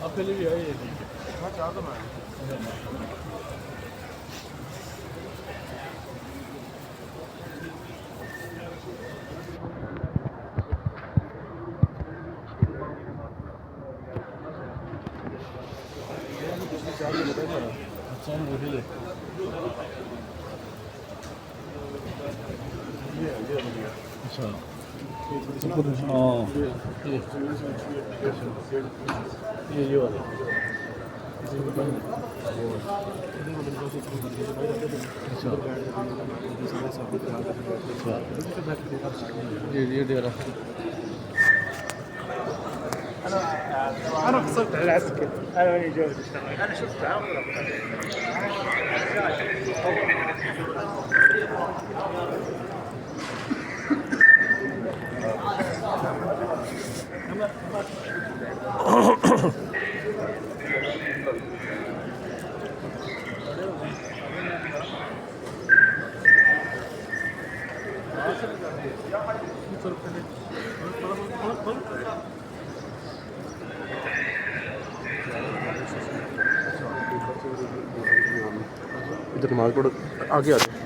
आपके लिए भी है ये मैं चाह तो मैं अच्छा देख ले अच्छा हाँ ये वाला ये दे रहा انا فصلت على العسكر انا ماني جاوب اشتغل انا شفتها इधर मार्केट आगे आ जाओ।